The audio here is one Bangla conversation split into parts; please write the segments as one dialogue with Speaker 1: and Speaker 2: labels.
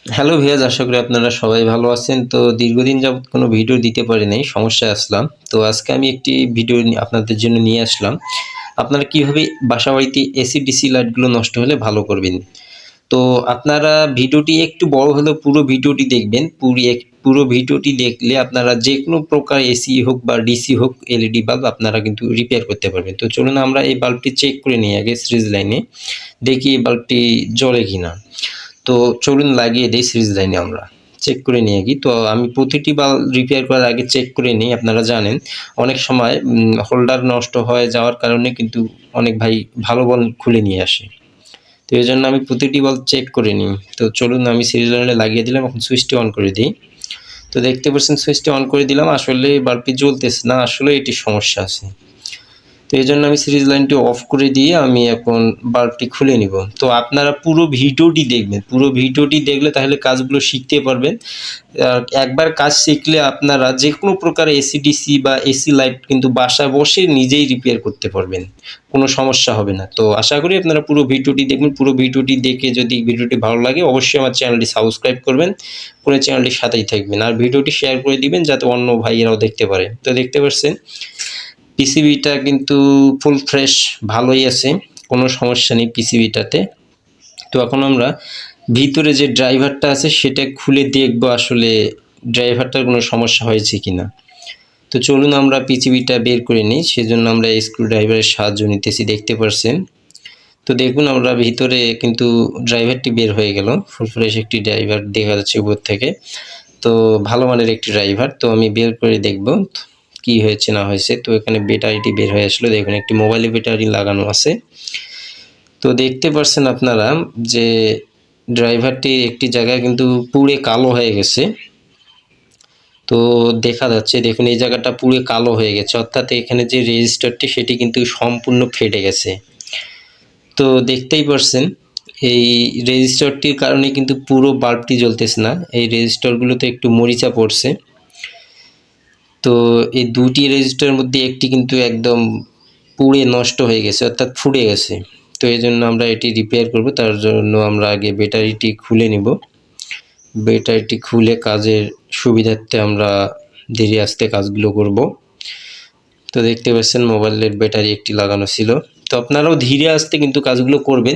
Speaker 1: হ্যালো ভিউয়ার্স, আশা করি আপনারা সবাই ভালো আছেন। তো দীর্ঘদিন যাবৎ কোনো ভিডিও দিতে পারি নাই, সমস্যায় আসলাম। তো আজকে আমি একটি ভিডিও আপনাদের জন্য নিয়ে আসলাম। আপনারা কীভাবে বাসাবাড়িতে এসি-ডিসি লাইটগুলো নষ্ট হলে ভালো করবেন। তো আপনারা ভিডিওটি একটু বড় হলেও পুরো ভিডিওটি দেখবেন। পুরো ভিডিওটি দেখলে আপনারা যেকোনো প্রকার এসি হোক বা ডিসি হোক, এলইডি বাল্ব আপনারা কিন্তু রিপেয়ার করতে পারবেন। তো চলুন আমরা এই বাল্বটি চেক করে নিই আগে সিরিজ লাইনে। দেখি এই বাল্বটি জ্বলে কিনা। তো চলুন লাগিয়ে দেই সিরিজ লাইনে আমরা। চেক করে নিই আগে। তো আমি প্রতিটি বাল্ব রিপেয়ার করার আগে চেক করে নিই। আপনারা জানেন অনেক সময় হোল্ডার নষ্ট হয়ে যাওয়ার কারণে কিন্তু অনেক ভাই ভালো বাল্ব খুলে নিয়ে আসে। তো এজন্য আমি প্রতিটি বাল্ব চেক করে নিই। তো চলুন আমি সিরিজ লাইনে লাগিয়ে দিলাম। এখন সুইচটি অন করে দিই। তো দেখতে পাচ্ছেন সুইচটি অন করে দিলাম। আসলে বাল্বটি জ্বলতেছে না। আসলে এটির সমস্যা আছে। তো এজন্য আমি সিরিজ লাইনটি অফ করে দিয়ে আমি এখন বাল্বটি খুলে নিব। তো আপনারা পুরো ভিডিওটি দেখবেন। পুরো ভিডিওটি দেখলে তাহলে কাজগুলো শিখতে পারবেন। একবার কাজ শিখলে আপনারা যেকোনো প্রকার এসি-ডিসি বা এসি লাইট কিন্তু বাসায় বসে নিজেই রিপেয়ার করতে পারবেন। কোনো সমস্যা হবে না। তো আশা করি আপনারা পুরো ভিডিওটি দেখবেন। পুরো ভিডিওটি দেখে যদি ভিডিওটি ভালো লাগে অবশ্যই আমার চ্যানেলটি সাবস্ক্রাইব করবেন। করে চ্যানেলটির সাথেই থাকবেন। আর ভিডিওটি শেয়ার করে দিবেন যাতে অন্য ভাইয়েরাও দেখতে পারে। তো দেখতে পাচ্ছেন পিসিবিটা কিন্তু ফুল ফ্রেশ ভালোই আছে, কোনো সমস্যা নেই পিসিবিটাতে। তো এখন আমরা ভিতরে যে ড্রাইভারটা আছে সেটা খুলে দেখব আসলে ড্রাইভারটার কোনো সমস্যা হয়েছে কিনা। তো চলুন আমরা পিসিবিটা বের করে নিই। সেজন্য আমরা স্ক্রু ড্রাইভারের সাহায্য নিতেছি, দেখতে পাচ্ছেন। তো দেখুন আমরা ভিতরে কিন্তু ড্রাইভারটি বের হয়ে গেল। ফুল ফ্রেশ একটি ড্রাইভার দেখা যাচ্ছে উপর থেকে। তো ভালো মানের একটি ড্রাইভার। তো আমি বের করে দেখব কি হয়েছে না হয়েছে। তো এখানে ব্যাটারিটি বের হয়ে আসলো। দেখুন একটি মোবাইলে ব্যাটারি লাগানো আছে। তো দেখতে পাচ্ছেন আপনারা যে ড্রাইভারটি একটি জায়গায় কিন্তু পুড়ে কালো হয়ে গেছে। তো দেখা যাচ্ছে দেখুন এই জায়গাটা পুড়ে কালো হয়ে গেছে, অর্থাৎ এখানে যে রেজিস্টারটি সেটি কিন্তু সম্পূর্ণ ফেটে গেছে। তো দেখতেই পাচ্ছেন এই রেজিস্টারটির কারণে কিন্তু পুরো বাল্বটি জ্বলতেছে না। এই রেজিস্টারগুলোতে একটু মরিচা পড়ছে। তো এই দুটি রেজিস্টারের মধ্যে একটি কিন্তু একদম পুড়ে নষ্ট হয়ে গেছে, অর্থাৎ ফুটে গেছে। তো এই জন্য আমরা এটি রিপেয়ার করব। তার জন্য আমরা আগে ব্যাটারিটি খুলে নিব। ব্যাটারিটি খুলে কাজের সুবিধার্থে আমরা ধীরে আস্তে কাজগুলো করব। তো দেখতে পাচ্ছেন মোবাইলের ব্যাটারি একটি লাগানো ছিল। তো আপনারাও ধীরে আস্তে কিন্তু কাজগুলো করবেন।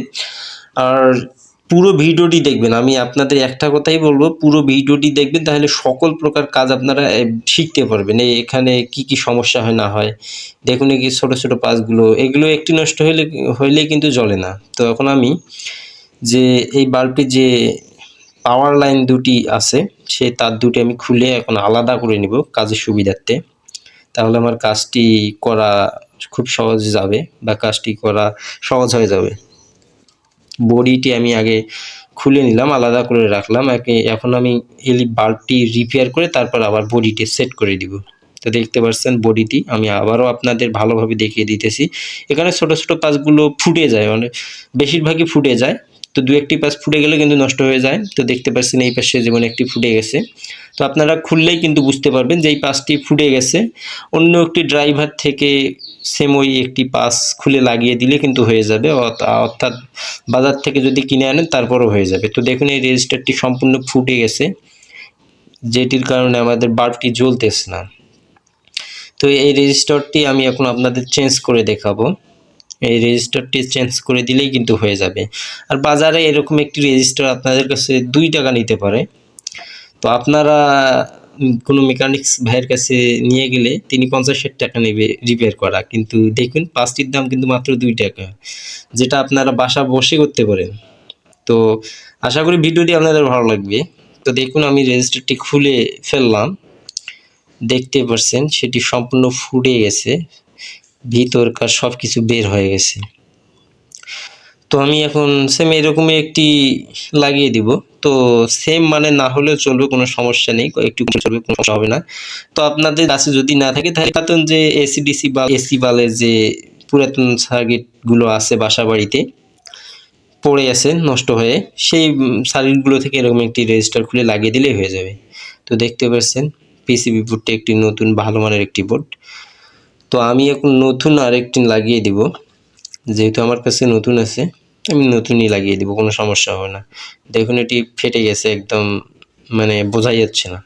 Speaker 1: আর পুরো ভিডিওটি দেখবেন। আমি আপনাদের একটা কথাই বলবো, পুরো ভিডিওটি দেখবেন, তাহলে সকল প্রকার কাজ আপনারা শিখতে পারবেন। এখানে কি কি সমস্যা হয় না হয় দেখুন। এই ছোট ছোট পার্টসগুলো এগুলো একটু নষ্ট হইলেই কিন্তু জ্বলে না। তো এখন আমি যে এই বাল্বটির যে পাওয়ার লাইন দুটি আছে সেই তার দুটি আমি খুলে এখন আলাদা করে নিব কাজের সুবিধার্থে। তাহলে আমার কাজটি করা খুব সহজ যাবে বা কাজটি করা সহজ হয়ে যাবে। বডিটি আমি আগে খুলে নিলাম, আলাদা করে রাখলাম। এখন আমি এই বাল্বটি রিপেয়ার করে তারপর আবার বডিটি সেট করে দিব। তো দেখতে পাচ্ছেন বডিটি আমি আবারও আপনাদের ভালোভাবে দেখিয়ে দিতেছি। এখানে ছোট ছোট পার্টসগুলো ফুটে যায়, মানে বেশিরভাগই ফুটে যায়। তো দু একটি পার্টস ফুটে গেলে কিন্তু নষ্ট হয়ে যায়। তো দেখতে পাচ্ছেন এই পাশে যেমন একটি ফুটে গেছে। তো আপনারা খুললেই কিন্তু বুঝতে পারবেন যে এই পার্টসটি ফুটে গেছে। অন্য একটি ড্রাইভার থেকে সেম ওই একটি পার্টস খুলে লাগিয়ে দিলে কিন্তু হয়ে যাবে, অর্থাৎ বাজার থেকে যদি কিনে আনেন তারপরও হয়ে যাবে। তো দেখুন এই রেজিস্টারটি সম্পূর্ণ ফুটে গেছে, যেটির কারণে আমাদের বাল্বটি জ্বলতেছে না। তো এই রেজিস্টারটি আমি এখন আপনাদের চেঞ্জ করে দেখাবো। এই রেজিস্টারটি চেঞ্জ করে দিলেই কিন্তু হয়ে যাবে। আর বাজারে এরকম একটি রেজিস্টার আপনাদের কাছে 2 টাকা নিতে পারে। তো আপনারা কোনো মেকানিক্স ভাইয়ের কাছে নিয়ে গেলে তিনি 50-60 টাকা নেবে রিপেয়ার করা, কিন্তু দেখুন পাঁচটির দাম কিন্তু মাত্র 2 টাকা, যেটা আপনারা বাসা বসে করতে পারেন। তো আশা করি ভিডিওটি আপনাদের ভালো লাগবে। তো দেখুন আমি রেজিস্টারটি খুলে ফেললাম। দেখতে পাচ্ছেন সেটি সম্পূর্ণ ফুটে গেছে, ভিতরকার সব কিছু বের হয়ে গেছে। তো আমি এখন সেম এরকমই একটি লাগিয়ে দিব। তো সেম মানে না হলেও চলবে, কোনো সমস্যা নেই, একটু চলবে, কোনো সমস্যা হবে না। তো আপনাদের কাছে যদি না থাকে তাহলে পুরাতন যে এসি-ডিসি বা এসি বালের যে পুরাতন সার্কিটগুলো আছে বাসা বাড়িতে পড়ে আছে নষ্ট হয়ে, সেই সার্কিটগুলো থেকে এরকম একটি রেজিস্টার খুলে লাগিয়ে দিলেই হয়ে যাবে। তো দেখতে পাচ্ছেন পিসিবি বোর্ডটি একটি নতুন ভালো মানের একটি বোর্ড। তো আমি এখন নতুন আরেকটি লাগিয়ে দিব, যেহেতু আমার কাছে নতুন আছে। আমি নতুনই লাগিয়ে দিব, কোনো সমস্যা হবে না। দেখুন এটি ফেটে গেছে একদম, মানে বোঝাই যাচ্ছে না।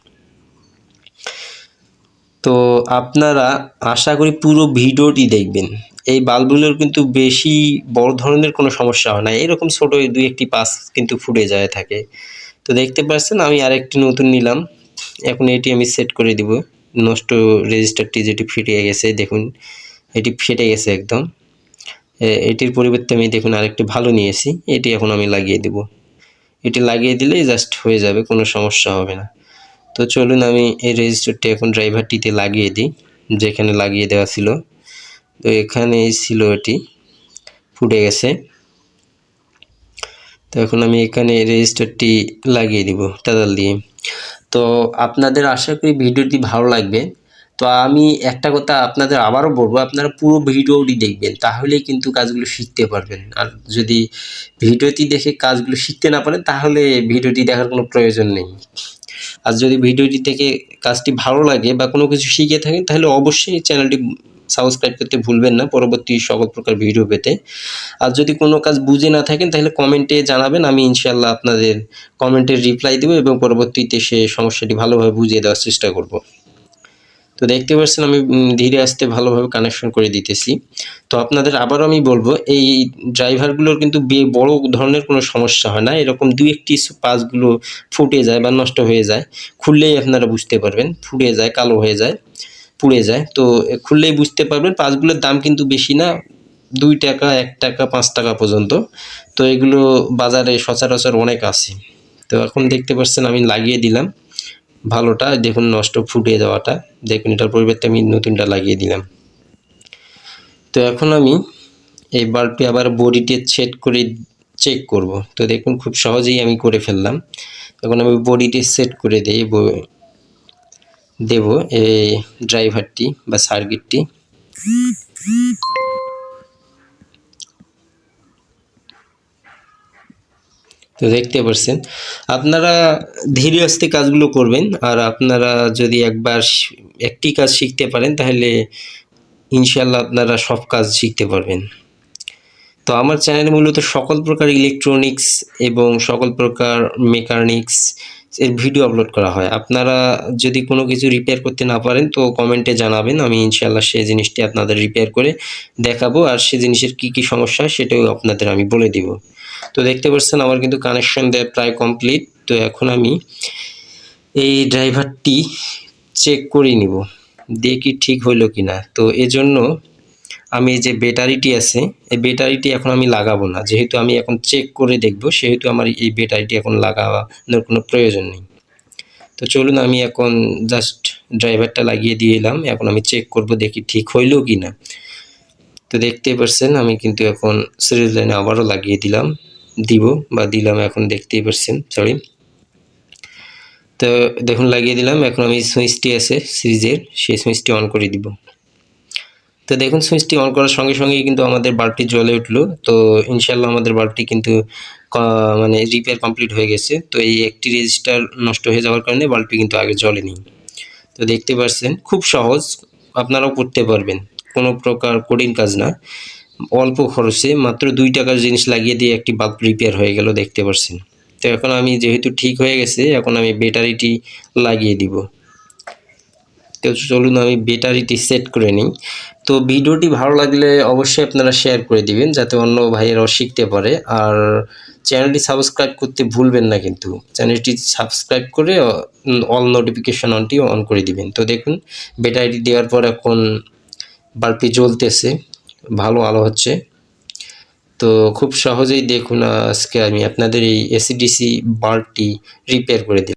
Speaker 1: তো আপনারা আশা করি পুরো ভিডিওটি দেখবেন। এই বাল্বগুলোর কিন্তু বেশি বড় ধরনের কোনো সমস্যা হয় না, এরকম ছোটো 2-1টি পাস কিন্তু ফুটে যায় থাকে। তো দেখতে পাচ্ছেন আমি আরেকটি নতুন নিলাম, এখন এটি আমি সেট করে দিব। নষ্ট রেজিস্টারটি যেটি ফেটে গেছে, দেখুন এটি ফেটে গেছে একদম। এটির পরিবর্তে আমি দেখুন আরেকটি ভালো নিয়েছি, এটি এখন আমি লাগিয়ে দেব। এটি লাগিয়ে দিলেই জাস্ট হয়ে যাবে, কোনো সমস্যা হবে না। তো চলুন আমি এই রেজিস্টারটি এখন ড্রাইভারটিতে লাগিয়ে দিই, যেখানে লাগিয়ে দেওয়া ছিল। তো এখানেই ছিল, এটি ফুটে গেছে। তো এখন আমি এখানে রেজিস্টারটি লাগিয়ে দিব তাদাল দিয়ে। তো আপনাদের আশা করি ভিডিওটি ভালো লাগবে। তো আমি একটা কথা আপনাদের আবারও বলবো, আপনারা পুরো ভিডিওটি দেখবেন, তাহলেই কিন্তু কাজগুলো শিখতে পারবেন। আর যদি ভিডিওটি দেখে কাজগুলো শিখতে না পারেন, তাহলে ভিডিওটি দেখার কোনো প্রয়োজন নেই। আর যদি ভিডিওটি থেকে কাজটি ভালো লাগে বা কোনো কিছু শিখে থাকেন, তাহলে অবশ্যই চ্যানেলটি সাবস্ক্রাইব করতে ভুলবেন না পরবর্তী সকল প্রকার ভিডিও পেতে। আর যদি কোনো কাজ বুঝে না থাকেন, তাহলে কমেন্টে জানাবেন, আমি ইনশাআল্লাহ আপনাদের কমেন্টের রিপ্লাই দেব এবং পরবর্তীতে সে সমস্যাটি ভালোভাবে বুঝিয়ে দেওয়ার চেষ্টা করব। তো দেখতে পাচ্ছেন আমি ধীরে আস্তে ভালোভাবে কানেকশন করে দিতেছি। তো আপনাদের আবারও আমি বলবো, এই ড্রাইভারগুলোর কিন্তু বড় ধরনের কোনো সমস্যা হয় না, এরকম 2-1টি পাসগুলো ফুটে যায় বা নষ্ট হয়ে যায়, খুললেই আপনারা বুঝতে পারবেন। ফুটে যায়, কালো হয়ে যায়, পুড়ে যায়। তো খুললেই বুঝতে পারবেন। পাসগুলোর দাম কিন্তু বেশি না, 2 টাকা, 1 টাকা, 5 টাকা পর্যন্ত। তো এগুলো বাজারে সচরাচর অনেক আছে। তো এখন দেখতে পাচ্ছেন আমি লাগিয়ে দিলাম ভালোটা, দেখুন নষ্ট ফুটে যাওয়াটা, দেখুন এটার পরিবর্তে আমি নতুনটা লাগিয়ে দিলাম। তো এখন আমি এই বাল্বটি আবার বডিটি সেট করে চেক করব। তো দেখুন খুব সহজেই আমি করে ফেললাম। এখন আমি বডিটি সেট করে দেব এই ড্রাইভারটি বা সার্কিটটি। তো দেখতে পাচ্ছেন, আপনারা ধীরে আস্তে কাজগুলো করবেন। আর আপনারা যদি একটি কাজ শিখতে পারেন, তাহলে ইনশাআল্লাহ আপনারা সব কাজ শিখতে পারবেন। তো আমার চ্যানেলে মূলত সকল প্রকার ইলেকট্রনিক্স এবং সকল প্রকার মেকানিক্স এর ভিডিও আপলোড করা হয়। আপনারা যদি কোনো কিছু রিপেয়ার করতে না পারেন, তো কমেন্টে জানাবেন, আমি ইনশাআল্লাহ সেই জিনিসটি আপনাদের রিপেয়ার করে দেখাবো। আর সেই জিনিসের কী কী সমস্যা সেটাও আপনাদের আমি বলে দিব। তো দেখতে পাচ্ছেন আমার কিন্তু কানেকশন দেওয়া প্রায় কমপ্লিট। তো এখন আমি এই ড্রাইভারটি চেক করে নিব, দেখি ঠিক হইল কিনা। তো এজন্য আমি যে ব্যাটারিটি আছে, এই ব্যাটারিটি এখন আমি লাগাবো না, যেহেতু আমি এখন চেক করে দেখব, সেহেতু আমার এই ব্যাটারিটি এখন লাগানোর কোনো প্রয়োজন নেই। তো চলুন আমি এখন জাস্ট ড্রাইভারটা লাগিয়ে দিয়ে এলাম, এখন আমি চেক করব, দেখি ঠিক হইল কি না। তো দেখতেই পাচ্ছেন আমি কিন্তু এখন সিরিজ লাইনে আবারও লাগিয়ে দিলাম, এখন দেখতেই পাচ্ছেন, সরি। তো দেখুন লাগিয়ে দিলাম, এখন আমি সুইচটি আছে সিরিজের, সেই সুইচটি অন করে দিব। তো দেখুন সুইচটি অন করার সঙ্গে সঙ্গেই কিন্তু আমাদের বাল্বটি জ্বলে উঠলো। তো ইনশাআল্লাহ আমাদের বাল্বটি কিন্তু মানে রিপেয়ার কমপ্লিট হয়ে গেছে। তো এই একটি রেজিস্টার নষ্ট হয়ে যাওয়ার কারণে বাল্বটি কিন্তু আগে জ্বলেনি। তো দেখতে পাচ্ছেন খুব সহজ, আপনারাও করতে পারবেন, কোনো প্রকার কঠিন কাজ না। অল্প খরচে মাত্র 2 টাকার জিনিস লাগিয়ে দিয়ে একটি বাল্ব রিপেয়ার হয়ে গেল, দেখতে পাচ্ছেন। তো এখন আমি যেহেতু ঠিক হয়ে গেছে, এখন আমি ব্যাটারিটি লাগিয়ে দিব। তো চলুন আমি ব্যাটারিটি সেট করে নিই। তো ভিডিওটি ভালো লাগলে অবশ্যই আপনারা শেয়ার করে দিবেন, যাতে অন্য ভাইয়েরাও শিখতে পারে। আর চ্যানেলটি সাবস্ক্রাইব করতে ভুলবেন না, কিন্তু চ্যানেলটি সাবস্ক্রাইব করে অল নোটিফিকেশন অনটি অন করে দিবেন। তো দেখুন ব্যাটারিটি দেওয়ার পর এখন বাল্বটি জ্বলতেছে, ভালো আলো হচ্ছে। তো খুব সহজেই দেখুন আজকে আমি আপনাদের এই এসিডিসি বাল্বটি রিপেয়ার করে দিলাম।